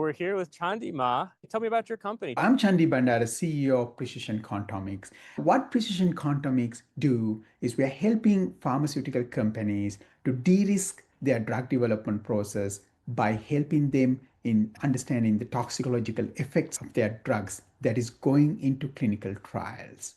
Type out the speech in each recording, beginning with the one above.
we're here with Chandima. Tell me about your company. I'm Chandima Bandaranayaka, CEO of Precision Quantomics. What Precision Quantomics do is we are helping pharmaceutical companies to de-risk their drug development process by helping them in understanding the toxicological effects of their drugs that is going into clinical trials.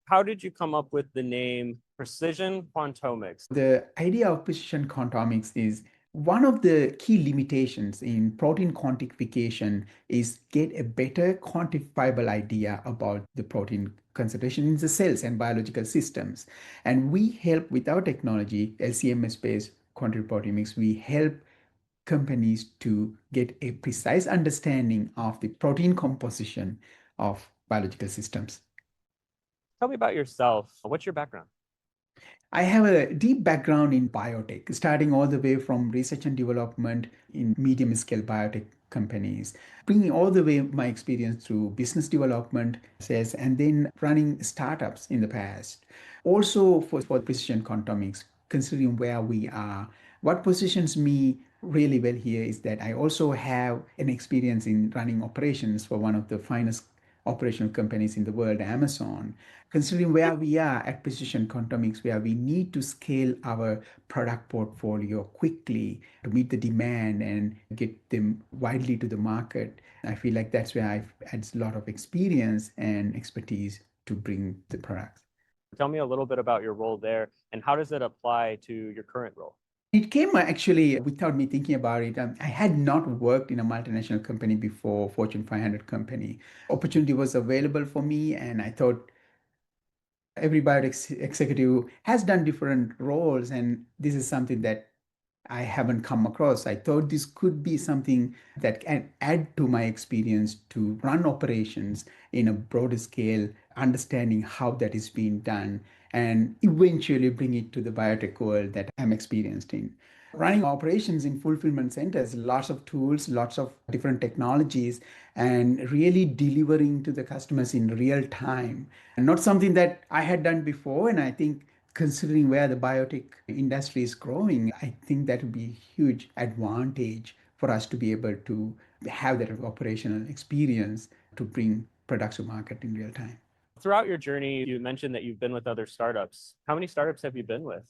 How did you come up with the name Precision Quantomics? The idea of precision quantomics is one of the key limitations in protein quantification is get a better quantifiable idea about the protein concentration in the cells and biological systems. And we help with our technology, LCMS-based quantitative proteomics, we help companies to get a precise understanding of the protein composition of biological systems. Tell me about yourself. What's your background? I have a deep background in biotech, starting all the way from research and development in medium scale biotech companies, bringing all the way my experience through business development, sales, and then running startups in the past. Also for Precision Quantomics, considering where we are, what positions me really well here is that I also have an experience in running operations for one of the finest operational companies in the world, Amazon. Considering where we are at Precision Quantomics, where we need to scale our product portfolio quickly to meet the demand and get them widely to the market, I feel like that's where I've had a lot of experience and expertise to bring the products. Tell me a little bit about your role there and how does it apply to your current role? It came actually without me thinking about it. I had not worked in a multinational company before, Fortune 500 company. Opportunity was available for me, and I thought every biotech executive has done different roles, and this is something that I haven't come across. I thought this could be something that can add to my experience to run operations in a broader scale, understanding how that is being done, and eventually bring it to the biotech world that I'm experienced in. Running operations in fulfillment centers, lots of tools, lots of different technologies, and really delivering to the customers in real time. And not something that I had done before, and I think considering where the biotech industry is growing, I think that would be a huge advantage for us to be able to have that operational experience to bring products to market in real time. Throughout your journey, you mentioned that you've been with other startups. How many startups have you been with?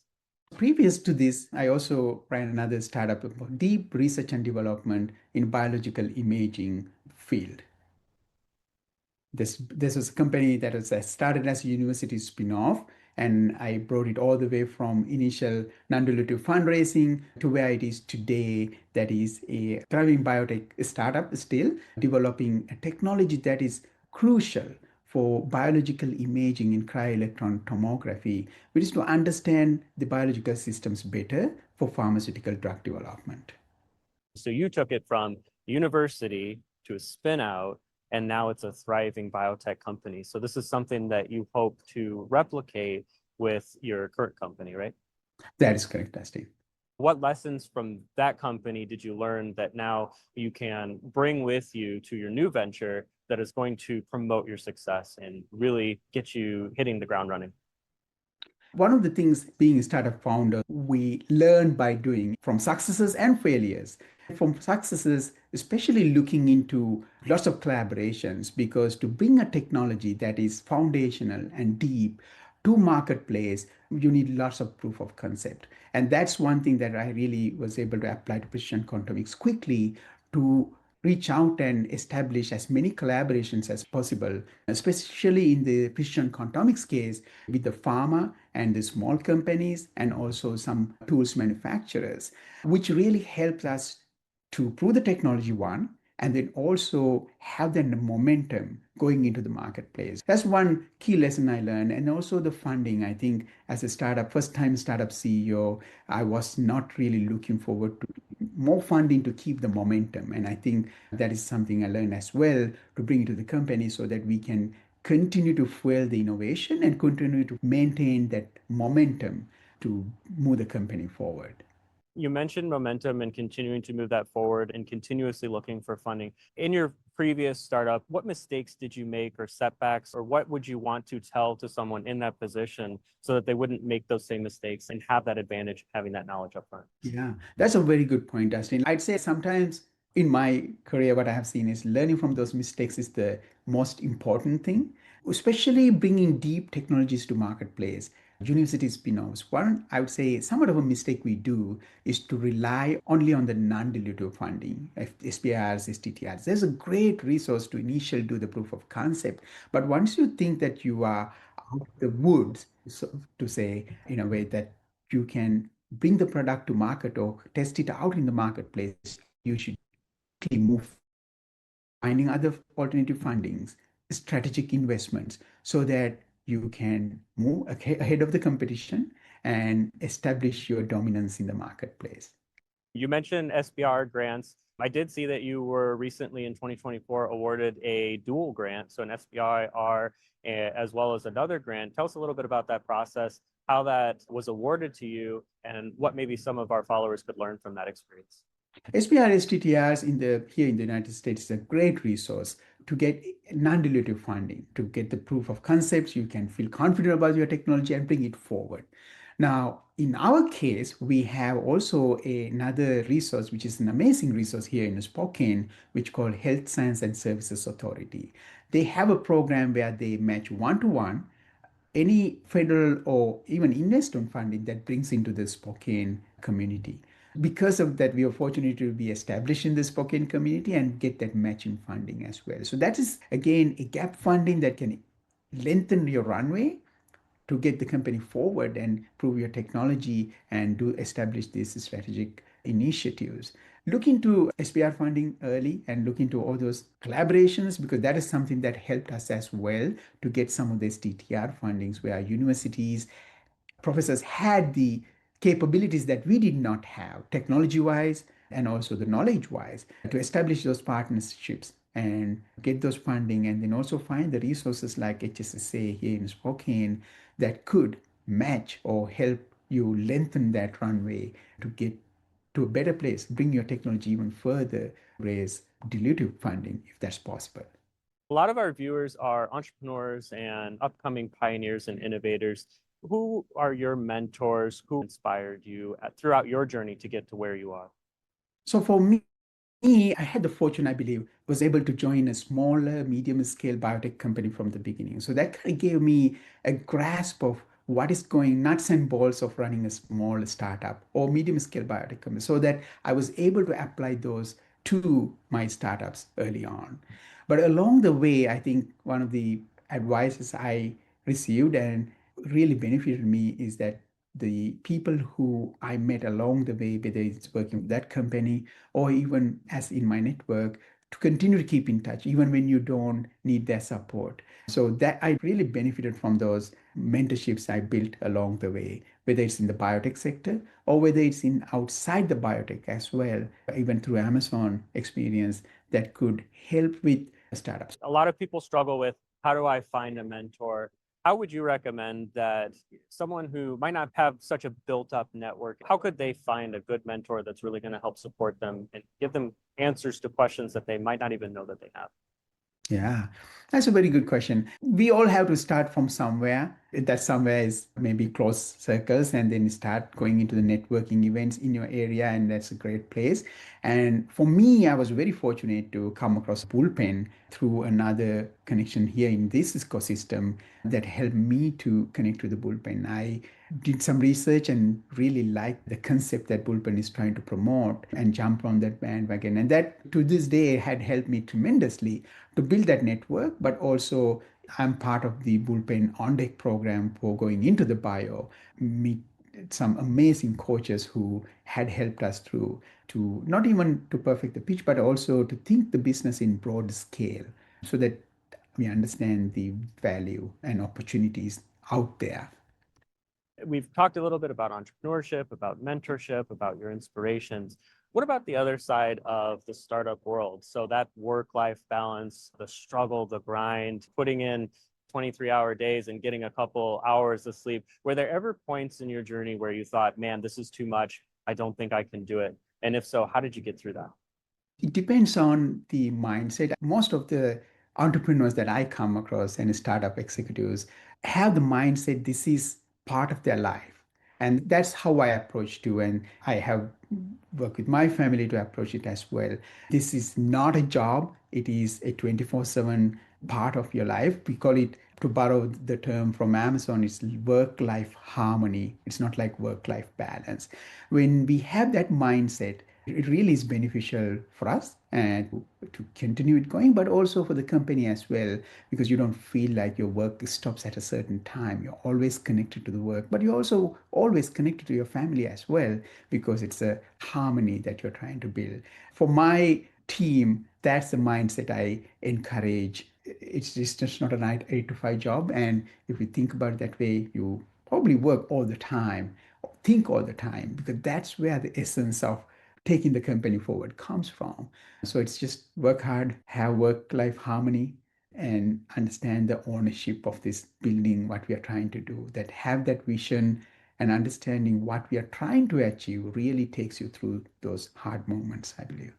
Previous to this, I also ran another startup about deep research and development in biological imaging field. This was a company that was started as a university spin-off, and I brought it all the way from initial non-dilutive fundraising to where it is today. That is a thriving biotech startup still developing a technology that is crucial for biological imaging in cryo-electron tomography, which is to understand the biological systems better for pharmaceutical drug development. So you took it from university to a spinout, and now it's a thriving biotech company. So this is something that you hope to replicate with your current company, right? That is correct, Dustin. What lessons from that company did you learn that now you can bring with you to your new venture that is going to promote your success and really get you hitting the ground running? One of the things being a startup founder, we learn by doing from successes and failures. From successes, especially looking into lots of collaborations, because to bring a technology that is foundational and deep to marketplace, you need lots of proof of concept. And that's one thing that I really was able to apply to Precision Quantomics quickly to reach out and establish as many collaborations as possible, especially in the Precision Quantomics case with the pharma and the small companies and also some tools manufacturers, which really helps us to prove the technology one, and then also have that momentum going into the marketplace. That's one key lesson I learned. And also the funding. I think as a startup, first time startup CEO, I was not really looking forward to more funding to keep the momentum. And I think that is something I learned as well to bring it to the company so that we can continue to fuel the innovation and continue to maintain that momentum to move the company forward. You mentioned momentum and continuing to move that forward and continuously looking for funding. In your previous startup, what mistakes did you make or setbacks, or what would you want to tell to someone in that position so that they wouldn't make those same mistakes and have that advantage of having that knowledge up front? Yeah, that's a very good point, Dustin. I'd say sometimes In my career, what I have seen is learning from those mistakes is the most important thing, especially bringing deep technologies to marketplace. University spin-offs. One, I would say, somewhat of a mistake we do is to rely only on the non-dilutive funding, SBIRs, STTRs. There's a great resource to initially do the proof of concept, but once you think that you are out of the woods, so to say, in a way that you can bring the product to market or test it out in the marketplace, you should move, finding other alternative fundings, strategic investments, so that you can move ahead of the competition and establish your dominance in the marketplace. You mentioned SBR grants. I did see that you were recently in 2024 awarded a dual grant, so an SBIR as well as another grant. Tell us a little bit about that process, how that was awarded to you, and what maybe some of our followers could learn from that experience. SBIR STTRs here in the United States is a great resource to get non-dilutive funding, to get the proof of concepts. You can feel confident about your technology and bring it forward. Now, in our case, we have also another resource, which is an amazing resource here in Spokane, which called Health Science and Services Authority. They have a program where they match one-to-one any federal or even investment funding that brings into the Spokane community. Because of that, we are fortunate to be established in the Spokane community and get that matching funding as well. So that is, again, a gap funding that can lengthen your runway to get the company forward and prove your technology and do establish these strategic initiatives. Look into SBR funding early and look into all those collaborations, because that is something that helped us as well to get some of these STTR fundings where universities, professors had the capabilities that we did not have, technology wise and also the knowledge wise, to establish those partnerships and get those funding, and then also find the resources like HSSA here in Spokane that could match or help you lengthen that runway to get to a better place, bring your technology even further, raise dilutive funding if that's possible. A lot of our viewers are entrepreneurs and upcoming pioneers and innovators. Who are your mentors? Who inspired you throughout your journey to get to where you are? So for me, I had the fortune, I believe, was able to join a smaller, medium-scale biotech company from the beginning. So that kind of gave me a grasp of what is going nuts and bolts of running a small startup or medium-scale biotech company, so that I was able to apply those to my startups early on. But along the way, I think one of the advices I received and really benefited me is that the people who I met along the way, whether it's working with that company or even as in my network, to continue to keep in touch even when you don't need their support. So that I really benefited from those mentorships I built along the way, whether it's in the biotech sector or whether it's in outside the biotech as well, even through Amazon experience that could help with startups. A lot of people struggle with, how do I find a mentor? How would you recommend that someone who might not have such a built-up network, how could they find a good mentor that's really going to help support them and give them answers to questions that they might not even know that they have? Yeah, that's a very good question. We all have to start from somewhere. That somewhere is maybe close circles, and then start going into the networking events in your area, and that's a great place. And for me, I was very fortunate to come across Bullpen through another connection here in this ecosystem that helped me to connect to the Bullpen. I did some research and really liked the concept that Bullpen is trying to promote and jump on that bandwagon. And that to this day had helped me tremendously to build that network, but also I'm part of the Bullpen On Deck program for going into the bio, meet some amazing coaches who had helped us through to not even to perfect the pitch, but also to think the business in broad scale so that we understand the value and opportunities out there. We've talked a little bit about entrepreneurship, about mentorship, about your inspirations. What about the other side of the startup world? So that work-life balance, the struggle, the grind, putting in 23-hour days and getting a couple hours of sleep. Were there ever points in your journey where you thought, man, this is too much, I don't think I can do it? And if so, how did you get through that? It depends on the mindset. Most of the entrepreneurs that I come across and startup executives have the mindset this is part of their life. And that's how I approach to, and I have worked with my family to approach it as well. This is not a job, it is a 24/7 part of your life. We call it, to borrow the term from Amazon, it's work-life harmony. It's not like work-life balance. When we have that mindset, it really is beneficial for us and to continue it going, but also for the company as well, because you don't feel like your work stops at a certain time. You're always connected to the work, but you're also always connected to your family as well, because it's a harmony that you're trying to build. For my team, that's the mindset I encourage. It's just not an 8 to 5 job. And if you think about it that way, you probably work all the time, think all the time, because that's where the essence of taking the company forward comes from. So it's just work hard, have work-life harmony, and understand the ownership of this building, what we are trying to do, that have that vision and understanding what we are trying to achieve really takes you through those hard moments, I believe.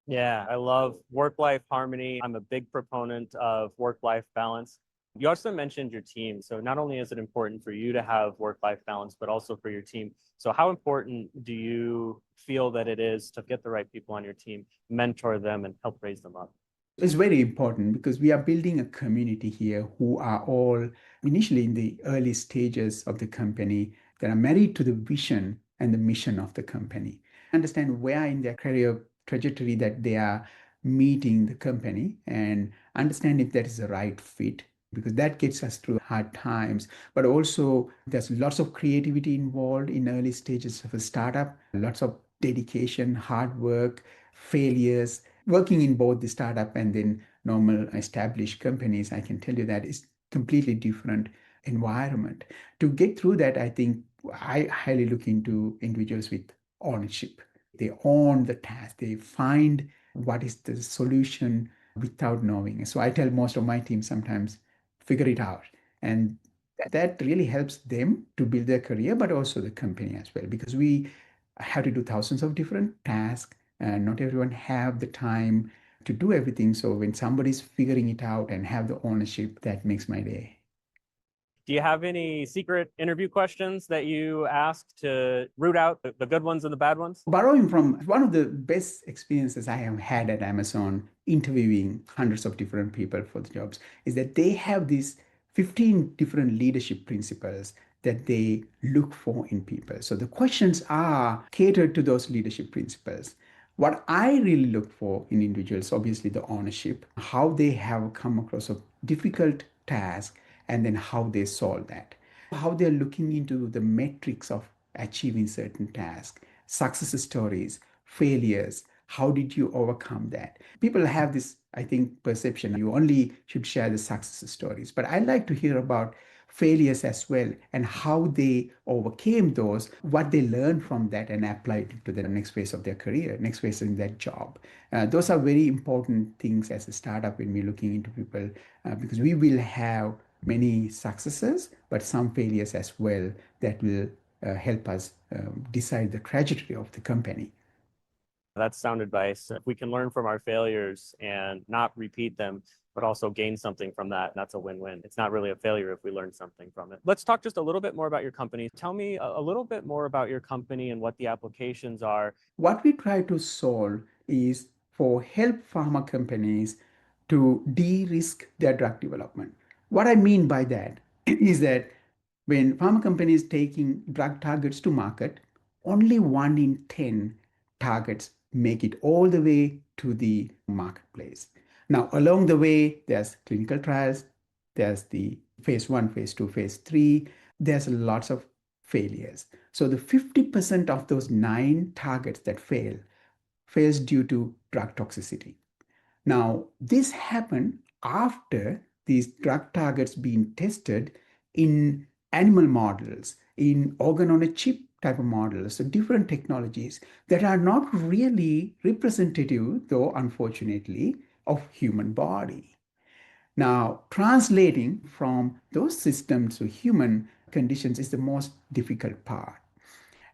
Yeah, I love work-life harmony. I'm a big proponent of work-life balance. You also mentioned your team. So not only is it important for you to have work-life balance, but also for your team. So how important do you feel that it is to get the right people on your team, mentor them, and help raise them up? It's very important because we are building a community here who are all initially in the early stages of the company, that are married to the vision and the mission of the company. Understand where in their career trajectory that they are meeting the company, and understand if that is the right fit, because that gets us through hard times. But also, there's lots of creativity involved in early stages of a startup, lots of dedication, hard work, failures. Working in both the startup and then normal established companies, I can tell you that is completely different environment. To get through that, I think I highly look into individuals with ownership. They own the task, they find what is the solution without knowing. So I tell most of my team sometimes, figure it out. And that really helps them to build their career, but also the company as well, because we have to do thousands of different tasks, and not everyone have the time to do everything. So when somebody's figuring it out and have the ownership, that makes my day. Do you have any secret interview questions that you ask to root out the good ones and the bad ones? Borrowing from one of the best experiences I have had at Amazon, interviewing hundreds of different people for the jobs, is that they have these 15 different leadership principles that they look for in people. So the questions are catered to those leadership principles. What I really look for in individuals, obviously the ownership, how they have come across a difficult task, and then how they solve that. How they're looking into the metrics of achieving certain tasks, success stories, failures. How did you overcome that? People have this, I think, perception you only should share the success stories. But I like to hear about failures as well, and how they overcame those, what they learned from that and applied it to the next phase of their career, next phase in their job. Those are very important things as a startup when we're looking into people, because we will have many successes, but some failures as well that will help us decide the trajectory of the company. That's sound advice. If we can learn from our failures and not repeat them, but also gain something from that, that's a win-win. It's not really a failure if we learn something from it. Let's talk just a little bit more about your company. Tell me a little bit more about your company and what the applications are. What we try to solve is for help pharma companies to de-risk their drug development. What I mean by that is that when pharma companies taking drug targets to market, only 1 in 10 targets make it all the way to the marketplace. Now, along the way, there's clinical trials, there's the phase 1, phase 2, phase 3, there's lots of failures. So the 50% of those 9 targets that fails due to drug toxicity. Now, this happened after these drug targets being tested in animal models, in organ on a chip type of models, so different technologies that are not really representative, though unfortunately, of human body. Now, translating from those systems to human conditions is the most difficult part.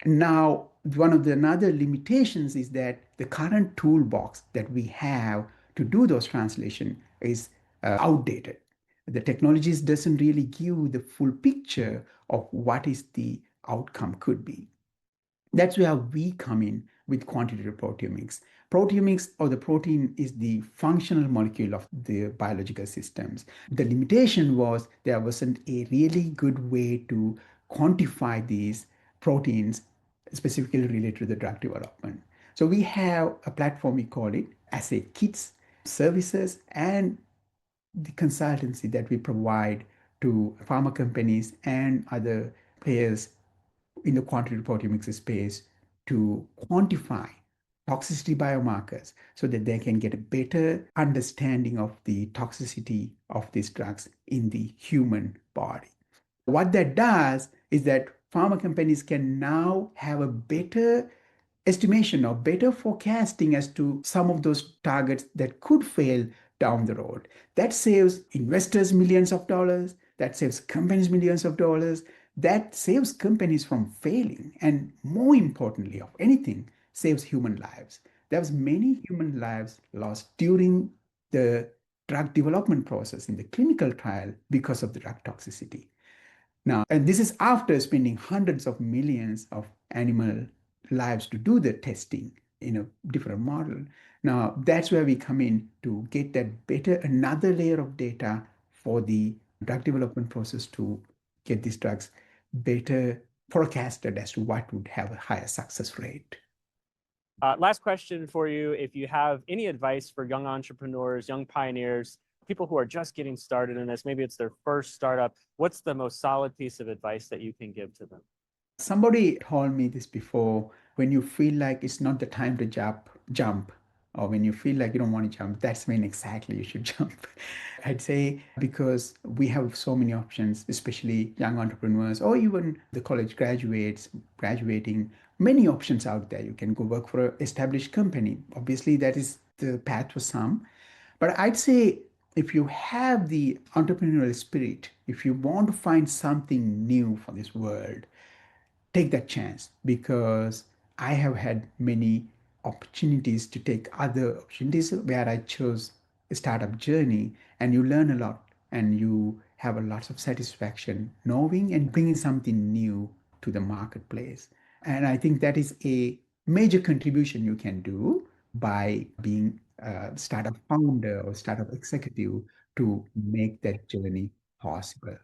Now, one of the another limitations is that the current toolbox that we have to do those translation is outdated. The technologies doesn't really give the full picture of what is the outcome could be. That's where we come in with quantitative proteomics. Proteomics, or the protein, is the functional molecule of the biological systems. The limitation was there wasn't a really good way to quantify these proteins specifically related to the drug development. So we have a platform, we call it assay kits, services, and the consultancy that we provide to pharma companies and other players in the quantitative proteomics space to quantify toxicity biomarkers so that they can get a better understanding of the toxicity of these drugs in the human body. What that does is that pharma companies can now have a better estimation or better forecasting as to some of those targets that could fail down the road. That saves investors millions of dollars, that saves companies millions of dollars, that saves companies from failing, and more importantly of anything, saves human lives. There was many human lives lost during the drug development process in the clinical trial because of the drug toxicity. Now, and this is after spending hundreds of millions of animal lives to do the testing in a different model. Now, that's where we come in to get that better, another layer of data for the drug development process to get these drugs better forecasted as to what would have a higher success rate. Last question for you. If you have any advice for young entrepreneurs, young pioneers, people who are just getting started in this, maybe it's their first startup, what's the most solid piece of advice that you can give to them? Somebody told me this before: when you feel like it's not the time to jump, or when you feel like you don't want to jump, that's when exactly you should jump. I'd say because we have so many options, especially young entrepreneurs or even the college graduates graduating, many options out there. You can go work for an established company. Obviously, that is the path for some. But I'd say if you have the entrepreneurial spirit, if you want to find something new for this world, take that chance, because I have had many opportunities to take other opportunities where I chose a startup journey, and you learn a lot and you have a lot of satisfaction knowing and bringing something new to the marketplace. And I think that is a major contribution you can do by being a startup founder or startup executive to make that journey possible.